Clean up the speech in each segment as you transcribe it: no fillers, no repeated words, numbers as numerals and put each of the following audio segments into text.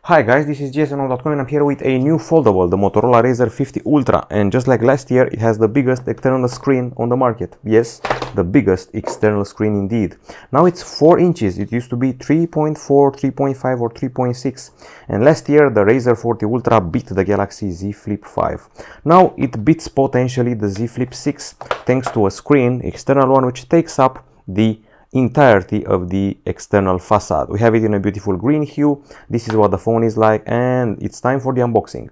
Hi guys, this is GSMDome and I'm here with a new foldable, the Motorola RAZR 50 Ultra, and just like last year, it has the biggest external screen on the market. Yes, the biggest external screen indeed. Now it's 4 inches, it used to be 3.4, 3.5 or 3.6, and last year the RAZR 40 Ultra beat the Galaxy Z Flip 5. Now it beats potentially the Z Flip 6 thanks to a screen, external one, which takes up the entirety of the external facade. We have it in a beautiful green hue. This is what the phone is like, and it's time for the unboxing.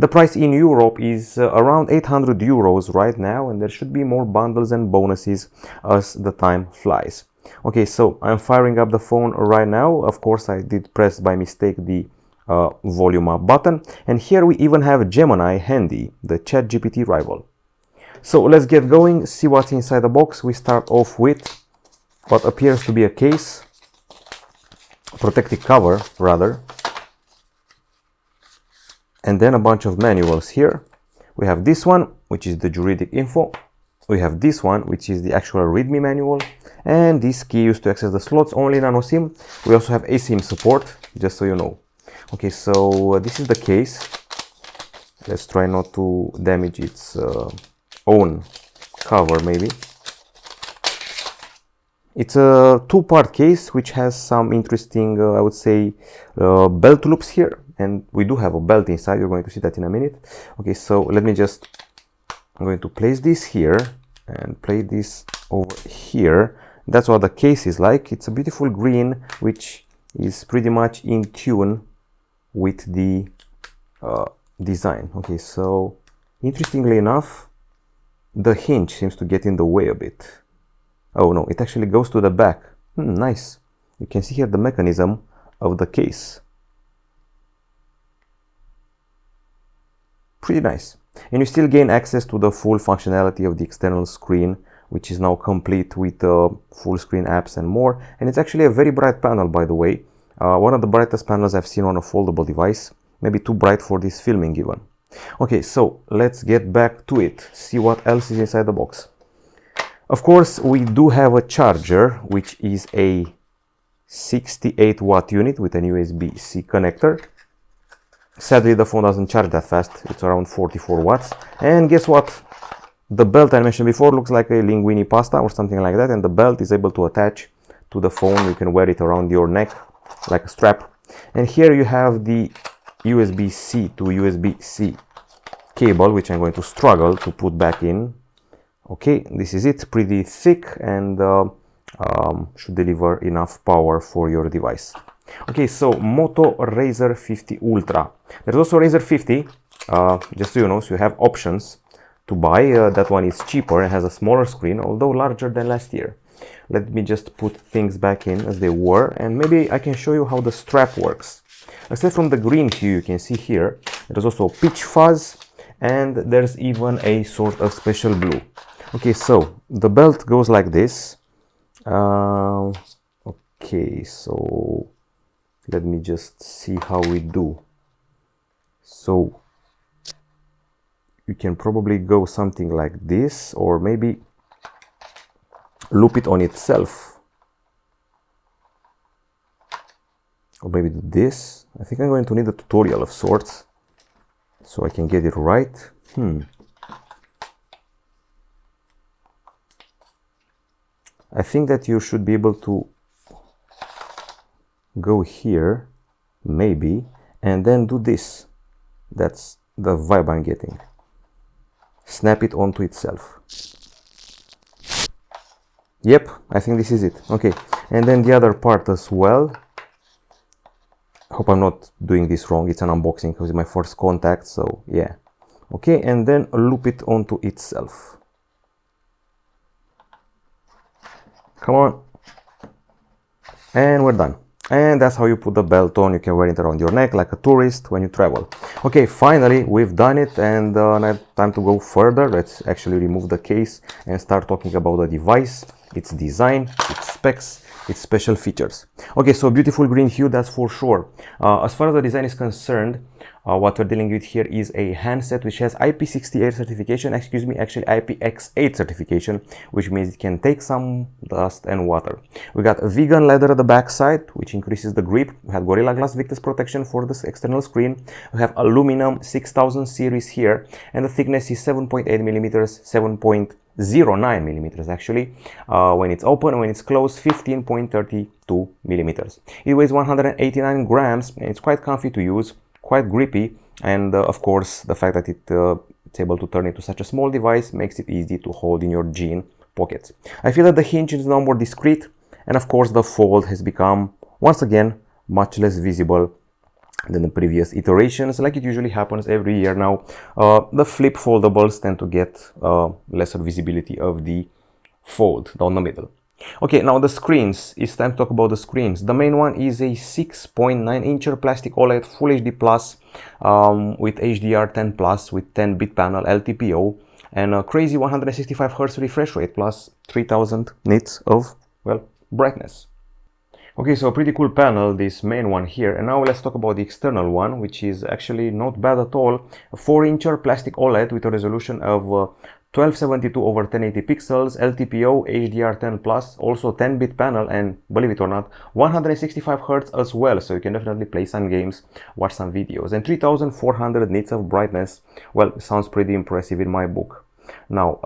The price in Europe is around 800 euros right now, and there should be more bundles and bonuses as the time flies. Okay, so I'm firing up the phone right now. Of course, I did press by mistake the volume up button, and here we even have Gemini handy, the ChatGPT rival. So let's get going, see what's inside the box. We start off with what appears to be a case, protective cover rather, and then a bunch of manuals here. We have this one, which is the juridic info. We have this one, which is the actual readme manual, and this key used to access the slots, only nano SIM. We also have eSIM support, just so you know. Okay, so this is the case. Let's try not to damage its own cover maybe. It's a two-part case which has some interesting, I would say, belt loops here, and we do have a belt inside. You're going to see that in a minute. Okay, so I'm going to place this here and place this over here. That's what the case is like. It's a beautiful green which is pretty much in tune with the design. Okay, so interestingly enough, the hinge seems to get in the way a bit. Oh no, it actually goes to the back. Nice. You can see here the mechanism of the case. Pretty nice. And you still gain access to the full functionality of the external screen, which is now complete with full screen apps and more. And it's actually a very bright panel, by the way. One of the brightest panels I've seen on a foldable device. Maybe too bright for this filming even. Okay, so let's get back to it. See what else is inside the box. Of course, we do have a charger, which is a 68 watt unit with an USB-C connector. Sadly, the phone doesn't charge that fast. It's around 44 watts. And guess what? The belt I mentioned before looks like a linguine pasta or something like that. And the belt is able to attach to the phone. You can wear it around your neck like a strap. And here you have the USB-C to USB-C cable, which I'm going to struggle to put back in. Okay, this is it, pretty thick and should deliver enough power for your device. Okay, so Moto RAZR 50 Ultra. There's also RAZR 50, just so you know, so you have options to buy. That one is cheaper and has a smaller screen, although larger than last year. Let me just put things back in as they were, and maybe I can show you how the strap works. Aside from the green hue you can see here, there's also peach fuzz, and there's even a sort of special blue. Okay, so the belt goes like this. Okay, so let me just see how we do. So you can probably go something like this, or maybe loop it on itself, or maybe do this. I think I'm going to need a tutorial of sorts so I can get it right. I think that you should be able to go here, maybe, and then do this. That's the vibe I'm getting. Snap it onto itself. Yep, I think this is it. Okay, and then the other part as well. I hope I'm not doing this wrong. It's an unboxing because it's my first contact, so yeah. Okay, and then loop it onto itself. Come on. And we're done. And that's how you put the belt on. You can wear it around your neck like a tourist when you travel. Okay, finally we've done it, and now time to go further. Let's actually remove the case and start talking about the device, its design, its specs, with special features. Okay, so beautiful green hue, that's for sure. As far as the design is concerned, what we're dealing with here is a handset which has IP68 certification, excuse me, actually IPX8 certification, which means it can take some dust and water. We got a vegan leather at the back side, which increases the grip. We have Gorilla Glass Victus protection for this external screen. We have aluminum 6000 series here, and the thickness is 7.8 millimeters, 7.09 millimeters actually. When it's open, when it's closed, 15.32 millimeters. It weighs 189 grams, and it's quite comfy to use, quite grippy, and of course the fact that it's able to turn into such a small device makes it easy to hold in your jean pockets. I feel that the hinge is now more discreet, and of course the fold has become once again much less visible than the previous iterations, like it usually happens every year now. The flip foldables tend to get lesser visibility of the fold down the middle. Okay, now the screens. It's time to talk about the screens. The main one is a 6.9-inch plastic OLED Full HD Plus with HDR10 Plus with 10-bit panel LTPO and a crazy 165 Hz refresh rate plus 3000 nits of, well, brightness. Okay, so a pretty cool panel, this main one here. And now let's talk about the external one, which is actually not bad at all. A 4-inch plastic OLED with a resolution of 1272 over 1080 pixels, LTPO, HDR10 Plus, also 10-bit panel, and believe it or not, 165 Hz as well, so you can definitely play some games, watch some videos, and 3400 nits of brightness. Well, sounds pretty impressive in my book. Now,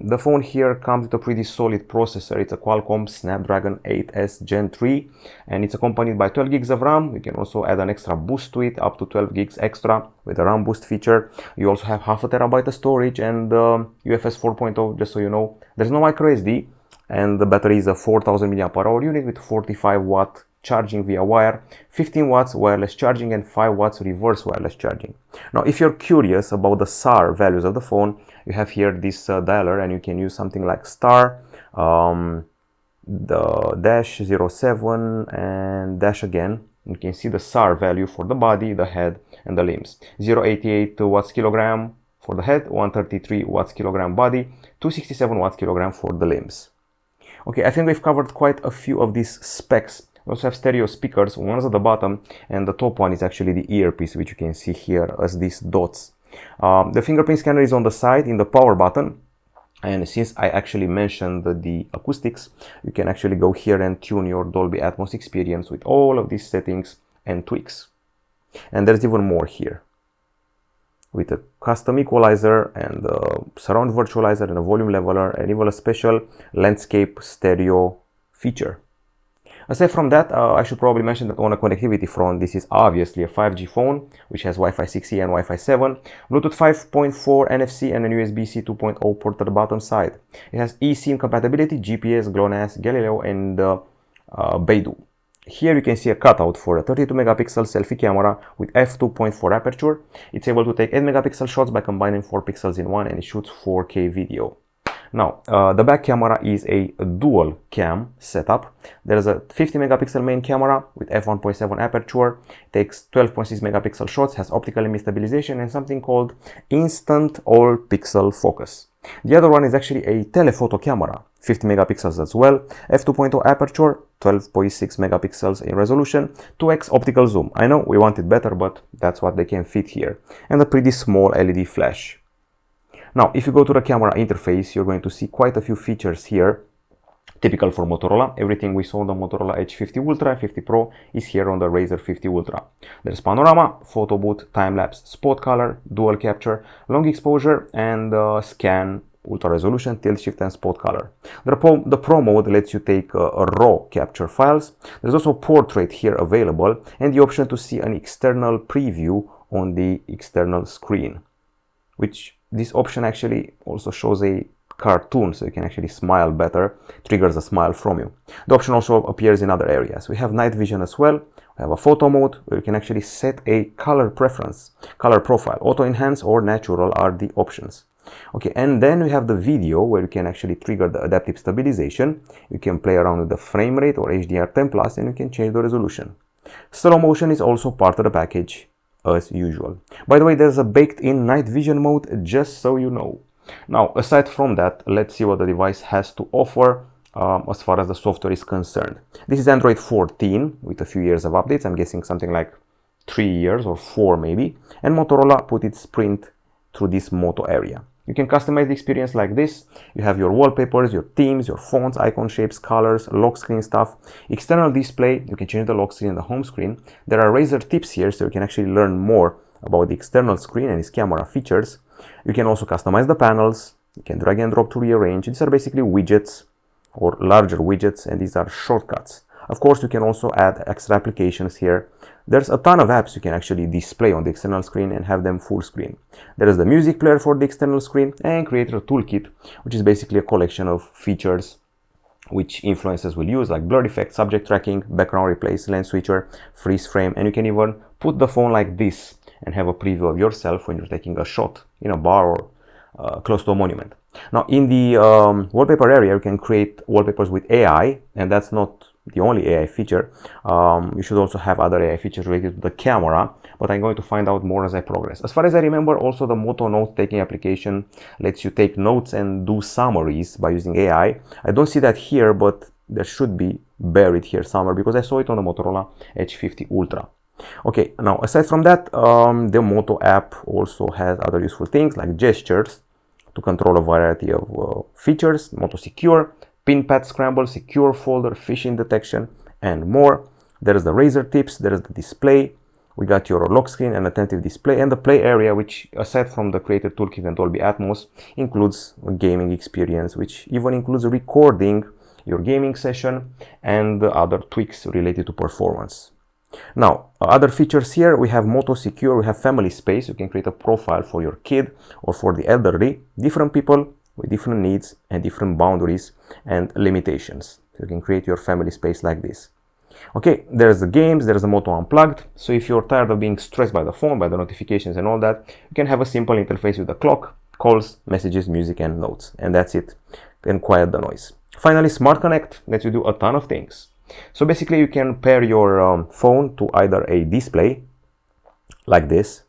the phone here comes with a pretty solid processor. It's a Qualcomm Snapdragon 8S Gen 3, and it's accompanied by 12 gigs of RAM. You can also add an extra boost to it, up to 12 gigs extra with the RAM boost feature. You also have half a terabyte of storage and UFS 4.0, just so you know. There's no micro SD, and the battery is a 4000 mAh unit with 45 watt charging via wire, 15 watts wireless charging, and 5 watts reverse wireless charging. Now, if you're curious about the SAR values of the phone, you have here this dialer, and you can use something like star, the dash 07 and dash again. You can see the SAR value for the body, the head, and the limbs. 0.88 watts kilogram for the head, 133 watts kilogram body, 267 watts kilogram for the limbs. Okay, I think we've covered quite a few of these specs. We also have stereo speakers, one's at the bottom, and the top one is actually the earpiece, which you can see here as these dots. The fingerprint scanner is on the side in the power button, and since I actually mentioned the acoustics, you can actually go here and tune your Dolby Atmos experience with all of these settings and tweaks. And there's even more here, with a custom equalizer and a surround virtualizer and a volume leveler, and even a special landscape stereo feature. Aside from that, I should probably mention that on a connectivity front, this is obviously a 5G phone, which has Wi-Fi 6E and Wi-Fi 7, Bluetooth 5.4, NFC, and a USB-C 2.0 port at the bottom side. It has eSIM compatibility, GPS, GLONASS, Galileo, and Beidou. Here you can see a cutout for a 32 megapixel selfie camera with f2.4 aperture. It's able to take 8 megapixel shots by combining 4 pixels in one, and it shoots 4K video. Now, the back camera is a dual cam setup. There's a 50 megapixel main camera with f1.7 aperture, takes 12.6 megapixel shots, has optical image stabilization, and something called instant all pixel focus. The other one is actually a telephoto camera, 50 megapixels as well, f2.0 aperture, 12.6 megapixels in resolution, 2x optical zoom. I know we want it better, but that's what they can fit here, and a pretty small LED flash. Now, if you go to the camera interface, you're going to see quite a few features here, typical for Motorola. Everything we saw on the Motorola H50 Ultra, 50 Pro is here on the RAZR 50 Ultra. There's panorama, photo booth, time-lapse, spot color, dual capture, long exposure, and scan, ultra resolution, tilt shift, and spot color. The Pro mode lets you take raw capture files. There's also portrait here available, and the option to see an external preview on the external screen, which this option actually also shows a cartoon, so you can actually smile better, triggers a smile from you. The option also appears in other areas. We have night vision as well. We have a photo mode where you can actually set a color preference, color profile. Auto enhance or natural are the options. Okay, and then we have the video where you can actually trigger the adaptive stabilization. You can play around with the frame rate or HDR10+, and you can change the resolution. Slow motion is also part of the package, as usual. By the way, there's a baked-in night vision mode, just so you know. Now, aside from that, let's see what the device has to offer as far as the software is concerned. This is Android 14 with a few years of updates. I'm guessing something like 3 years or 4 maybe. And Motorola put its print through this Moto area. You can customize the experience like this. You have your wallpapers, your themes, your fonts, icon shapes, colors, lock screen stuff. External display, you can change the lock screen and the home screen. There are RAZR tips here, so you can actually learn more about the external screen and its camera features. You can also customize the panels. You can drag and drop to rearrange. These are basically widgets or larger widgets, and these are shortcuts. Of course, you can also add extra applications here. There's a ton of apps you can actually display on the external screen and have them full screen. There is the music player for the external screen and creator toolkit, which is basically a collection of features which influencers will use, like blur effect, subject tracking, background replace, lens switcher, freeze frame, and you can even put the phone like this and have a preview of yourself when you're taking a shot in a bar or close to a monument. Now in the wallpaper area, you can create wallpapers with AI, and that's not the only AI feature. You should also have other AI features related to the camera, but I'm going to find out more as I progress. As far as I remember, also the Moto note taking application lets you take notes and do summaries by using AI. I don't see that here, but there should be buried here somewhere because I saw it on the Motorola Edge 50 Ultra. Okay, now aside from that, the Moto app also has other useful things like gestures to control a variety of features, Moto Secure, pin pad scramble, secure folder, phishing detection, and more. There is the RAZR tips, there is the display. We got your lock screen and attentive display, and the play area, which aside from the creator toolkit and Dolby Atmos, includes a gaming experience, which even includes recording your gaming session and other tweaks related to performance. Now, other features here, we have Moto Secure, we have family space. You can create a profile for your kid or for the elderly, different people with different needs and different boundaries and limitations. So you can create your family space like this. Okay, there's the games, there's the Moto Unplugged. So if you're tired of being stressed by the phone, by the notifications and all that, you can have a simple interface with the clock, calls, messages, music, and notes. And that's it. Then quiet the noise. Finally, Smart Connect lets you do a ton of things. So basically, you can pair your phone to either a display like this,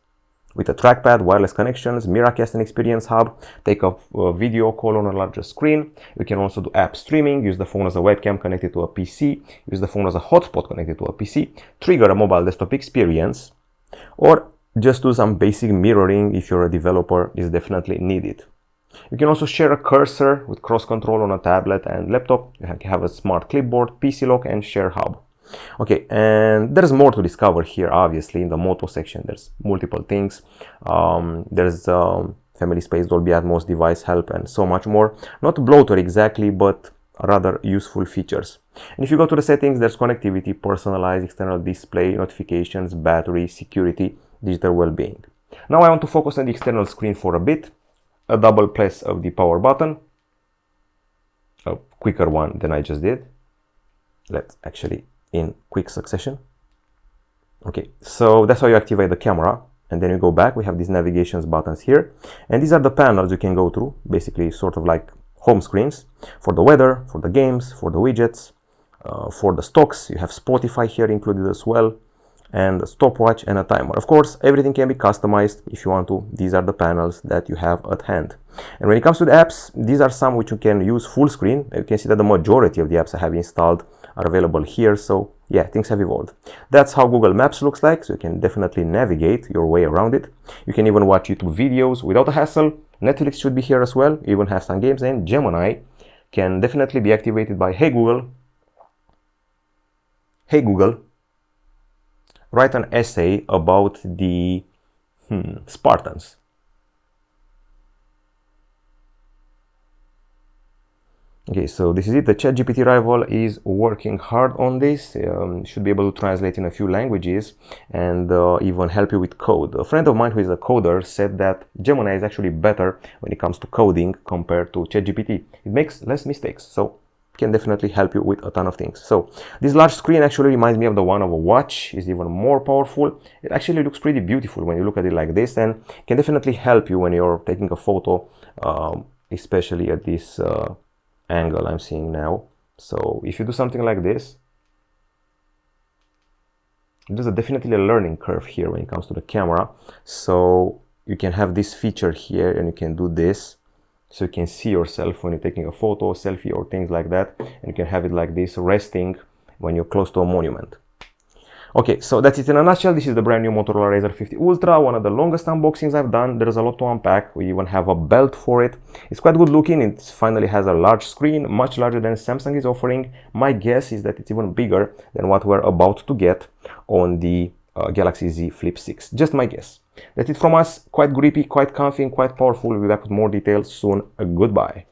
with a trackpad, wireless connections, Miracast and Experience Hub, take a video call on a larger screen. You can also do app streaming, use the phone as a webcam connected to a PC, use the phone as a hotspot connected to a PC, trigger a mobile desktop experience, or just do some basic mirroring if you're a developer, is definitely needed. You can also share a cursor with cross control on a tablet and laptop. You have a smart clipboard, PC lock, and share hub. Okay, and there's more to discover here, obviously. In the Moto section, there's multiple things. There's family space, Dolby Atmos, device help, and so much more. Not bloatware exactly, but rather useful features. And if you go to the settings, there's connectivity, personalized, external display, notifications, battery, security, digital well-being. Now I want to focus on the external screen for a bit. A double press of the power button, a quicker one than I just did. Let's actually in quick succession. Okay, so that's how you activate the camera, and then you go back. We have these navigations buttons here, and these are the panels you can go through, basically sort of like home screens for the weather, for the games, for the widgets, for the stocks. You have Spotify here included as well, and a stopwatch and a timer. Of course, everything can be customized if you want to. These are the panels that you have at hand. And when it comes to the apps, these are some which you can use full screen. You can see that the majority of the apps I have installed are available here. So yeah, things have evolved. That's how Google Maps looks like. So you can definitely navigate your way around it. You can even watch YouTube videos without a hassle. Netflix should be here as well. You even have some games, and Gemini can definitely be activated by Hey Google. Hey Google, write an essay about the Spartans. Okay, so this is it. The ChatGPT rival is working hard on this. Should be able to translate in a few languages and even help you with code. A friend of mine who is a coder said that Gemini is actually better when it comes to coding compared to ChatGPT. It makes less mistakes, so can definitely help you with a ton of things. So this large screen actually reminds me of the one of a watch. Is even more powerful. It actually looks pretty beautiful when you look at it like this, and can definitely help you when you're taking a photo, especially at this angle I'm seeing now. So if you do something like this, there's definitely a learning curve here when it comes to the camera. So you can have this feature here, and you can do this. so you can see yourself when you're taking a photo, selfie, or things like that, and you can have it like this, resting when you're close to a monument. Okay, so that's it in a nutshell. This is the brand new Motorola RAZR 50 Ultra, one of the longest unboxings I've done. There's a lot to unpack. We even have a belt for it. It's quite good looking. It finally has a large screen, much larger than Samsung is offering. My guess is that it's even bigger than what we're about to get on the Galaxy Z Flip 6. Just my guess. That's it from us. Quite grippy, quite comfy, and quite powerful. We'll be back with more details soon. Goodbye.